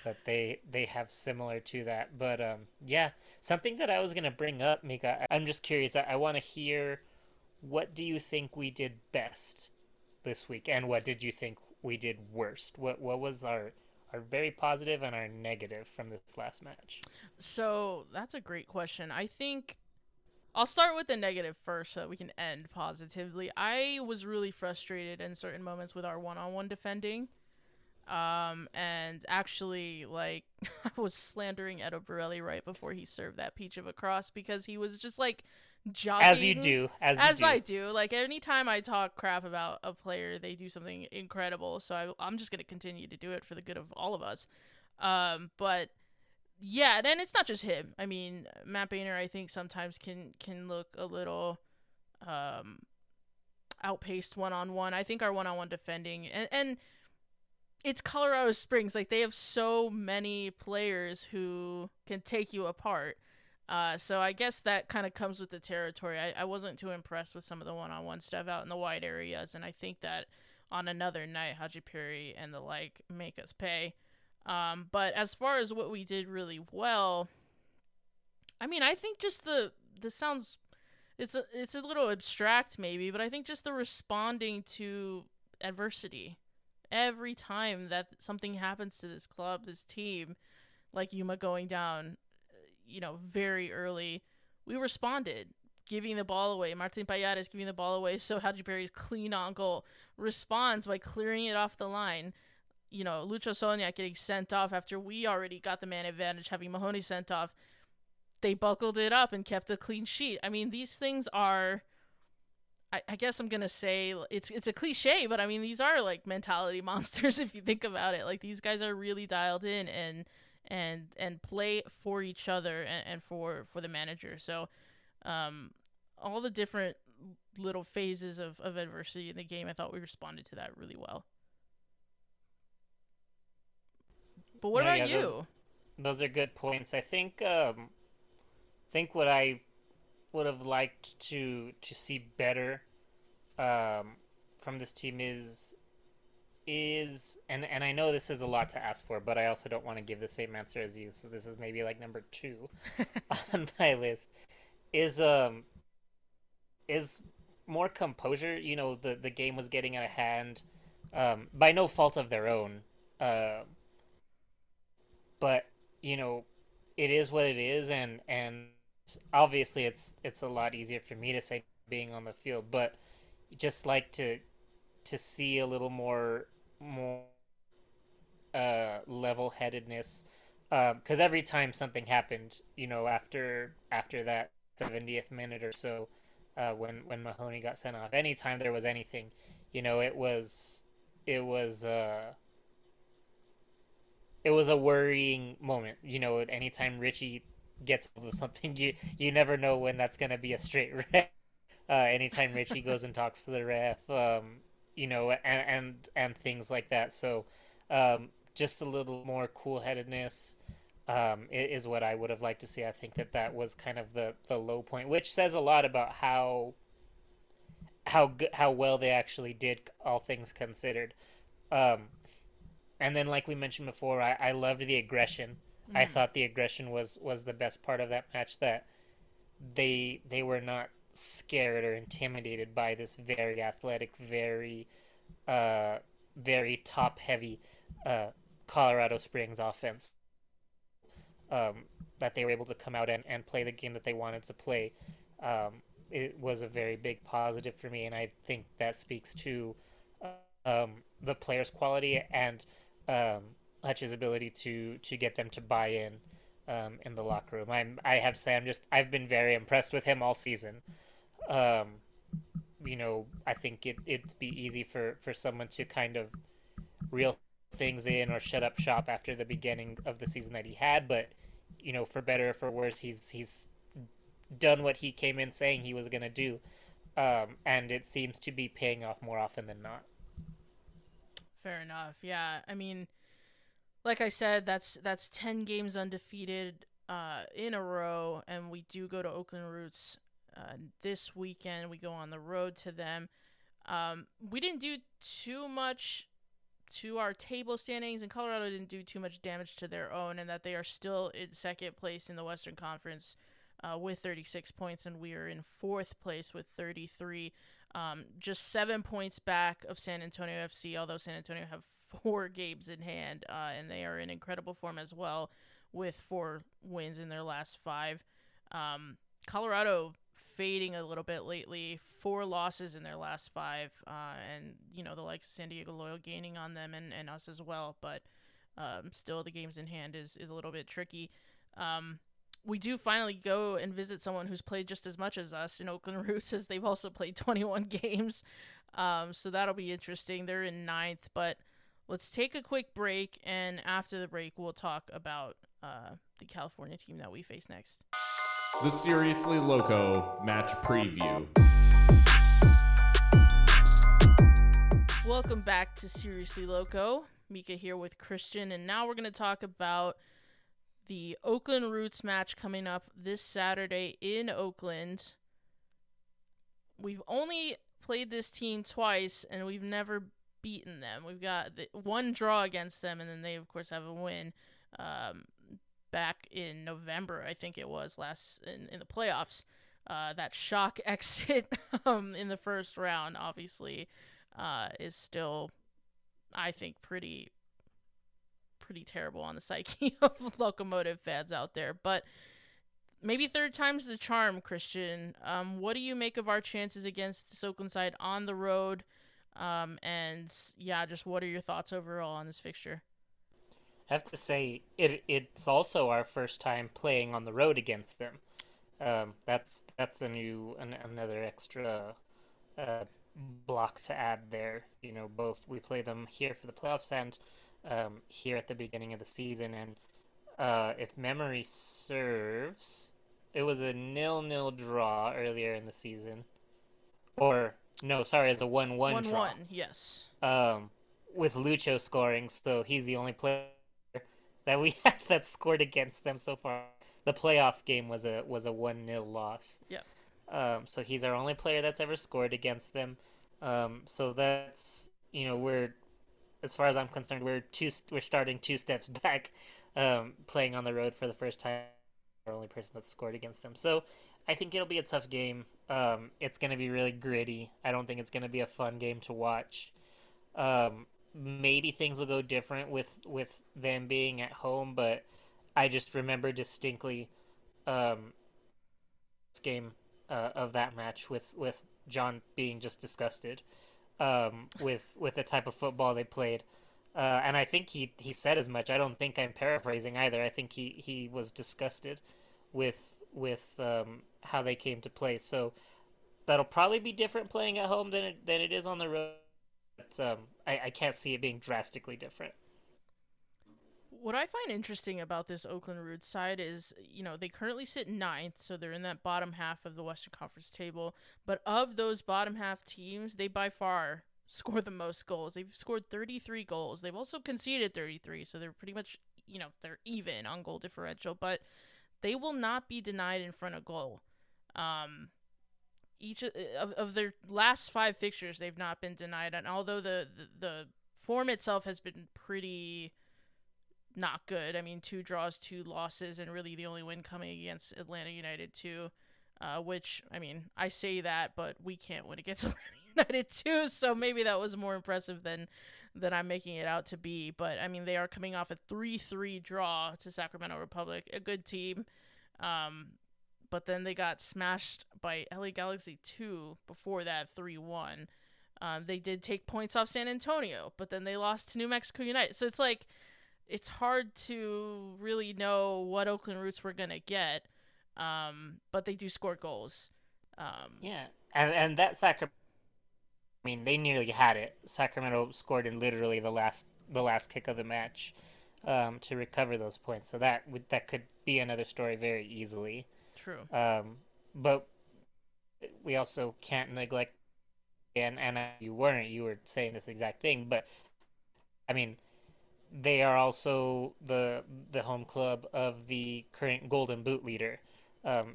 that they have similar to that. But yeah, something that I was gonna bring up, Mika. I'm just curious. I want to hear, what do you think we did best this week, and what did you think we did worst? What was our very positive and our negative from this last match? So that's a great question. I think I'll start with the negative first so that we can end positively. I was really frustrated in certain moments with our one-on-one defending. And actually, like, I was slandering Edo Borelli right before he served that peach of a cross because he was just, like, jogging. As you do. I do. Like, anytime I talk crap about a player, they do something incredible. So I'm just going to continue to do it for the good of all of us. But yeah, and it's not just him. I mean, Matt Boehner, I think, sometimes can look a little outpaced one-on-one. I think our one-on-one defending, and it's Colorado Springs. Like, they have so many players who can take you apart. So I guess that kind of comes with the territory. I wasn't too impressed with some of the one-on-one stuff out in the wide areas, and I think that on another night, Hachipuri and the like make us pay. But as far as what we did really well, I mean, I think just this sounds, it's a little abstract maybe, but I think just the responding to adversity. Every time that something happens to this club, this team, like Yuma going down, very early, we responded, giving the ball away. Martin Payares giving the ball away, so Hachipuri's clean on goal responds by clearing it off the line. Lucho Soniak getting sent off after we already got the man advantage, having Mahoney sent off. They buckled it up and kept a clean sheet. I mean, these things are, I guess I'm going to say, it's a cliche, but I mean, these are like mentality monsters if you think about it. Like, these guys are really dialed in and play for each other and for the manager. So all the different little phases of adversity in the game, I thought we responded to that really well. But what about you? Those are good points. I think what I would have liked to see better from this team is and I know this is a lot to ask for, but I also don't want to give the same answer as you, so this is maybe like number 2 on my list, is more composure. The game was getting out of hand by no fault of their own. But it is what it is, and obviously it's a lot easier for me to say being on the field, but just like to see a little more level-headedness, because every time something happened, after that 70th minute or so, when Mahoney got sent off, anytime there was anything, it was a worrying moment. Anytime Richie gets hold of something, you never know when that's gonna be a straight ref. Anytime Richie goes and talks to the ref, and things like that. So, just a little more cool-headedness is what I would have liked to see. I think that was kind of the low point, which says a lot about how well they actually did, all things considered. And then, like we mentioned before, I loved the aggression. I thought the aggression was the best part of that match. they were not scared or intimidated by this very athletic, very top heavy Colorado Springs offense. That they were able to come out and play the game that they wanted to play. It was a very big positive for me, and I think that speaks to the players' quality and Hutch's ability to get them to buy in the locker room. I have to say I've been very impressed with him all season. I think it'd be easy for someone to kind of reel things in or shut up shop after the beginning of the season that he had, but for better or for worse, he's done what he came in saying he was going to do, and it seems to be paying off more often than not. Fair enough. Yeah, I mean, like I said, that's 10 games undefeated in a row, and we do go to Oakland Roots this weekend. We go on the road to them. We didn't do too much to our table standings, and Colorado didn't do too much damage to their own, and that they are still in second place in the Western Conference with 36 points, and we are in fourth place with 33. Just 7 points back of San Antonio FC, although San Antonio have 4 games in hand, and they are in incredible form as well with 4 wins in their last 5. Colorado fading a little bit lately, 4 losses in their last 5, and the likes of San Diego Loyal gaining on them and us as well, but still the games in hand is a little bit tricky. We do finally go and visit someone who's played just as much as us in Oakland Roots, as they've also played 21 games, so that'll be interesting. They're in 9th, but let's take a quick break, and after the break we'll talk about the California team that we face next. The Seriously Loco match preview. Welcome back to Seriously Loco. Mika here with Christian, and now we're going to talk about the Oakland Roots match coming up this Saturday in Oakland. We've only played this team twice, and we've never beaten them. We've got one draw against them, and then they, of course, have a win back in November, I think it was, in the playoffs. That shock exit in the first round, obviously, is still, I think, pretty terrible on the psyche of Locomotive fans out there. But maybe third time's the charm, Christian. What do you make of our chances against this Oakland side on the road? And yeah, just what are your thoughts overall on this fixture? I have to say it's also our first time playing on the road against them. That's another extra block to add there. Both we play them here for the playoffs and here at the beginning of the season, and if memory serves, it was a 0-0 draw earlier in the season, or no, sorry, it's a 1-1 draw. 1-1, yes. With Lucho scoring, so he's the only player that we have that scored against them so far. The playoff game was a 1-0 loss. Yeah. So he's our only player that's ever scored against them. So that's we're, as far as I'm concerned, we're starting 2 steps back, playing on the road for the first time. Our only person that's scored against them. So I think it'll be a tough game. It's going to be really gritty. I don't think it's going to be a fun game to watch. Maybe things will go different with them being at home, but I just remember distinctly this game of that match with John being just disgusted with the type of football they played. And I think he said as much. I don't think I'm paraphrasing either. I think he was disgusted with how they came to play. So that'll probably be different playing at home than it is on the road. But I can't see it being drastically different. What I find interesting about this Oakland Roots side is, they currently sit 9th, so they're in that bottom half of the Western Conference table. But of those bottom half teams, they by far score the most goals. They've scored 33 goals. They've also conceded 33, so they're pretty much, they're even on goal differential. But they will not be denied in front of goal. Each of their last 5 fixtures, they've not been denied. And although the form itself has been pretty not good. I mean, 2 draws, 2 losses, and really the only win coming against Atlanta United too. which, I mean, I say that, but we can't win against Atlanta United too, so maybe that was more impressive than I'm making it out to be. But, I mean, they are coming off a 3-3 draw to Sacramento Republic, a good team. But then they got smashed by LA Galaxy 2 before that, 3-1. They did take points off San Antonio, but then they lost to New Mexico United. So it's like, it's hard to really know what Oakland Roots we're going to get, but they do score goals. Yeah, and that Sacramento, I mean, they nearly had it. Sacramento scored in literally the last kick of the match to recover those points. So that could be another story very easily. True. But we also can't neglect, and you were saying this exact thing, but I mean, they are also the home club of the current Golden Boot leader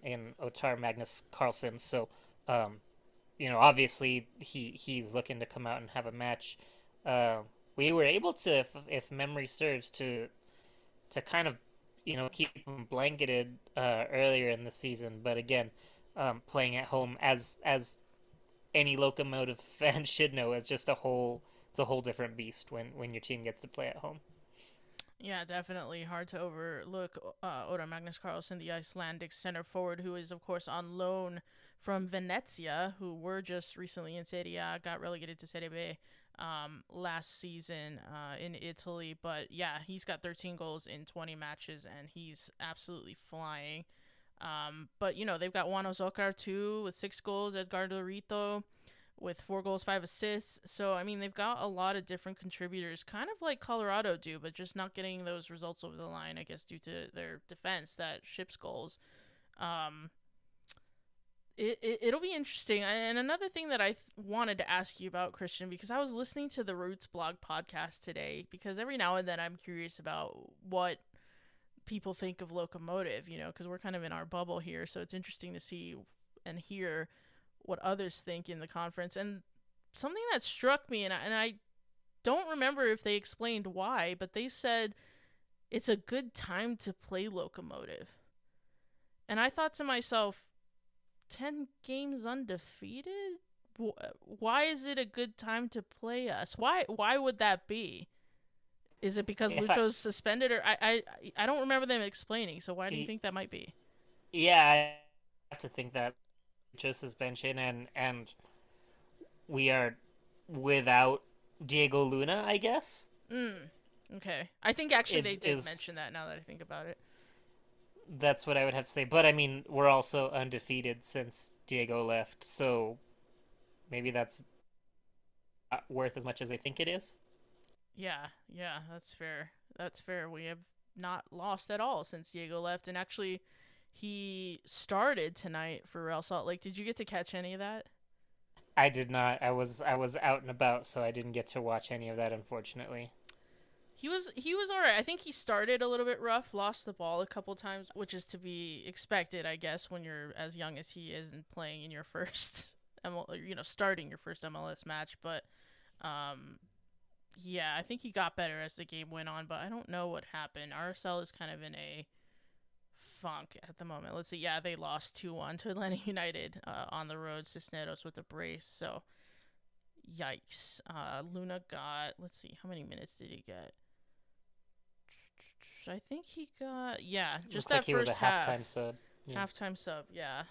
in Otar Magnus Carlsen. So, obviously he's looking to come out and have a match. We were able to, if memory serves, to kind of, keep him blanketed earlier in the season. But again, playing at home, as any Locomotive fan should know, it's a whole different beast when your team gets to play at home. Yeah, definitely hard to overlook Otar Magnus Carlsen, the Icelandic center forward, who is, of course, on loan from Venezia, who were just recently in Serie A, got relegated to Serie B last season in Italy. But yeah, he's got 13 goals in 20 matches, and he's absolutely flying. But, they've got Juan Ozokar, too, with 6 goals, Edgardo Rito with 4 goals, 5 assists. So, I mean, they've got a lot of different contributors, kind of like Colorado do, but just not getting those results over the line, I guess, due to their defense that ships goals. It'll be interesting. And another thing that I wanted to ask you about, Christian, because I was listening to the Roots blog podcast today, because every now and then I'm curious about what people think of Locomotive, because we're kind of in our bubble here. So it's interesting to see and hear what others think in the conference. And something that struck me, and I don't remember if they explained why, but they said it's a good time to play Locomotive. And I thought to myself, 10 games undefeated? Why is it a good time to play us? Why would that be? Is it because Lucho's suspended? Or I don't remember them explaining, so why do you think that might be? Yeah, I have to think that Lucho's suspension and we are without Diego Luna, I guess. Okay. I think actually they did mention that now that I think about it. That's what I would have to say. But, I mean, we're also undefeated since Diego left, so maybe that's not worth as much as I think it is. Yeah, that's fair. That's fair. We have not lost at all since Diego left, and actually he started tonight for Real Salt Lake. Did you get to catch any of that? I did not. I was out and about, so I didn't get to watch any of that, unfortunately. He was all right. I think he started a little bit rough, lost the ball a couple times, which is to be expected, I guess, when you're as young as he is and playing in your first, starting your first MLS match. But, yeah, I think he got better as the game went on, but I don't know what happened. RSL is kind of in a funk at the moment. Let's see. Yeah, they lost 2-1 to Atlanta United on the road. Cisneros with a brace, so yikes. Luna got, let's see, how many minutes did he get? I think he got, just that first half. Halftime sub. Yeah. Halftime sub, yeah.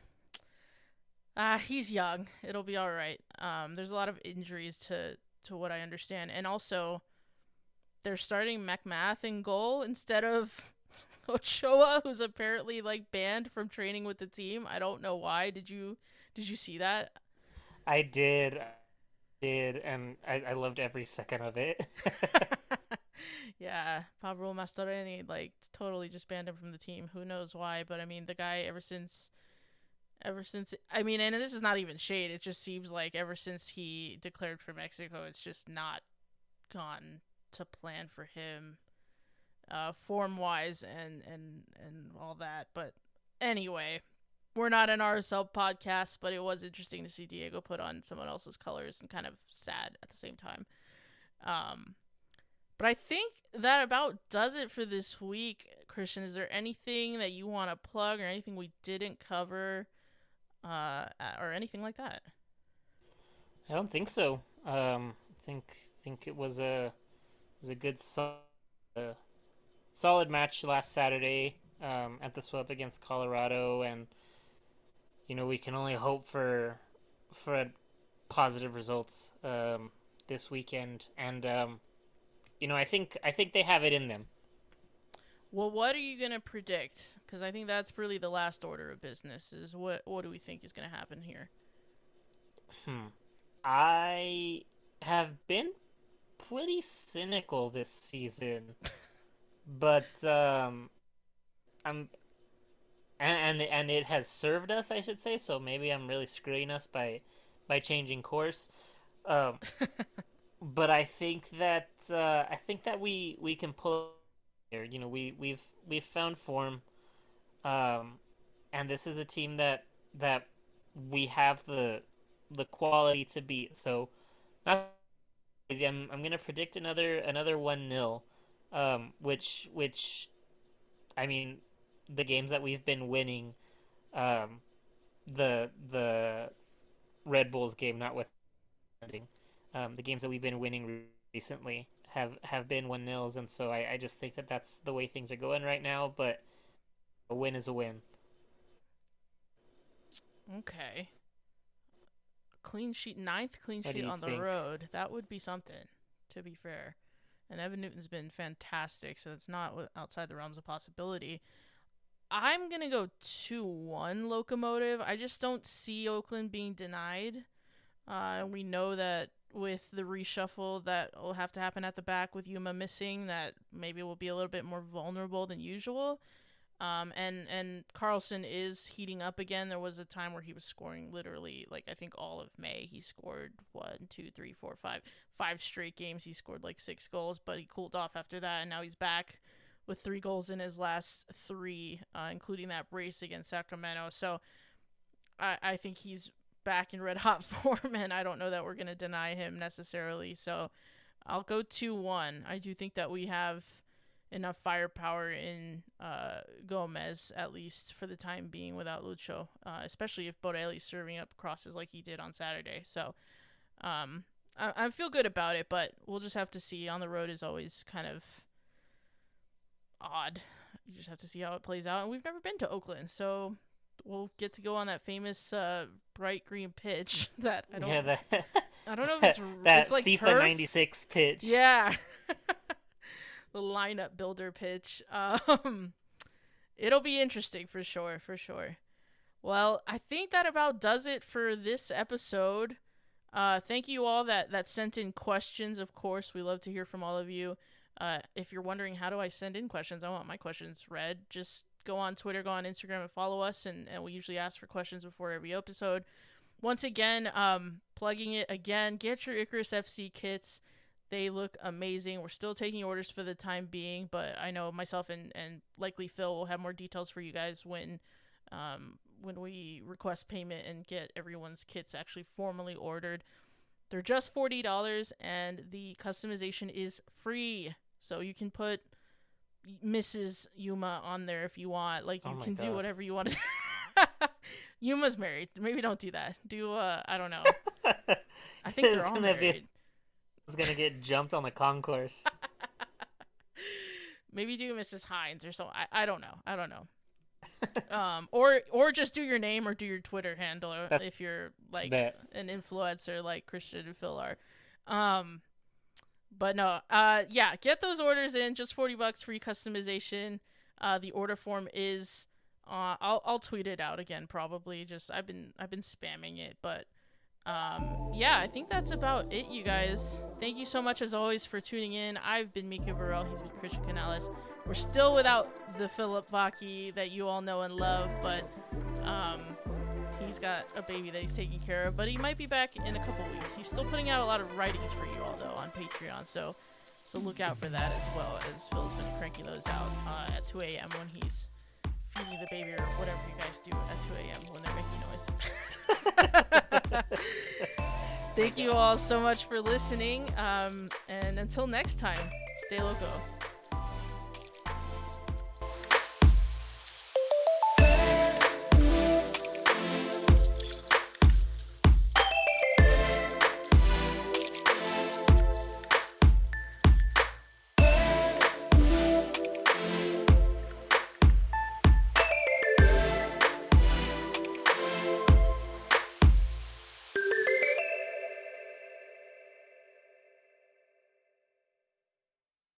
He's young. It'll be all right. There's a lot of injuries to what I understand. And also, they're starting McMath in goal instead of Ochoa, who's apparently, banned from training with the team. I don't know why. Did you see that? I did, and I loved every second of it. Yeah, Pablo Mastoreni, totally just banned him from the team. Who knows why, but I mean, the guy ever since, I mean, and this is not even shade, it just seems like ever since he declared for Mexico, it's just not gone to plan for him, form-wise and all that. But anyway, we're not an RSL podcast, but it was interesting to see Diego put on someone else's colors and kind of sad at the same time. But I think that about does it for this week, Christian. Is there anything that you want to plug or anything we didn't cover? or anything like that. I don't think so. Think it was a good solid match last Saturday at the SWUP against Colorado, and we can only hope for positive results this weekend, and I think they have it in them. Well, what are you gonna predict? Because I think that's really the last order of business. Is what do we think is gonna happen here? I have been pretty cynical this season, but and it has served us, I should say. So maybe I'm really screwing us by changing course. But I think that we can pull here. We've found form, and this is a team that we have the quality to beat. So not crazy. I'm gonna predict another 1-0, which I mean, the games that we've been winning, the Red Bulls game notwithstanding, the games that we've been winning recently have been 1-0s, and so I just think that that's the way things are going right now. But a win is a win. Okay. Clean sheet, 9th clean sheet on the think? road. That would be something, to be fair. And Evan Newton's been fantastic, so that's not outside the realms of possibility. I'm going to go 2-1 Locomotive. I just don't see Oakland being denied. We know that with the reshuffle that will have to happen at the back with Yuma missing, that maybe will be a little bit more vulnerable than usual. And Carlson is heating up again. There was a time where he was scoring literally, I think all of May. He scored 5 straight games. He scored 6 goals, but he cooled off after that, and now he's back with 3 goals in his last 3, including that brace against Sacramento. So I think he's back in red hot form, and I don't know that we're going to deny him necessarily. So I'll go 2-1. I do think that we have enough firepower in Gomez, at least for the time being, without Lucho, especially if Borelli's serving up crosses like he did on Saturday. So I feel good about it, but we'll just have to see. On the road is always kind of odd. You just have to see how it plays out. And we've never been to Oakland, so we'll get to go on that famous bright green pitch that I don't know if it's that it's like FIFA turf? 96 pitch. Yeah. The lineup builder pitch. It'll be interesting for sure. Well, I think that about does it for this episode. Thank you all that sent in questions. Of course, we love to hear from all of you. If you're wondering, how do I send in questions? I want my questions read. Just go on Twitter, go on Instagram, and follow us, and we usually ask for questions before every episode. Once again, plugging it again, get your Icarus FC kits. They look amazing. We're still taking orders for the time being, but I know myself and likely Phil will have more details for you guys when we request payment and get everyone's kits actually formally ordered. They're just $40, and the customization is free. So you can put Mrs. Yuma on there if you want. You can do whatever you want to. Yuma's married. Maybe don't do that. I don't know. I think they're all married. It's gonna get jumped on the concourse. Maybe do Mrs. Hines or something. I don't know. Or just do your name or do your Twitter handle if you're an influencer like Christian and Phil are. But no, get those orders in. Just $40, free customization. The order form is, I'll tweet it out again probably. Just I've been spamming it, but I think that's about it, you guys. Thank you so much as always for tuning in. I've been Mikka Burrell. He's been Christian Canales. We're still without the Philip Baki that you all know and love, but he's got a baby that he's taking care of. But he might be back in a couple weeks. He's still putting out a lot of writings for you all though on Patreon, so look out for that as well, as Phil's been cranking those out at 2 a.m. when he's feeding the baby or whatever you guys do at 2 a.m. when they're making noise. Thank you all so much for listening, and until next time, stay loco.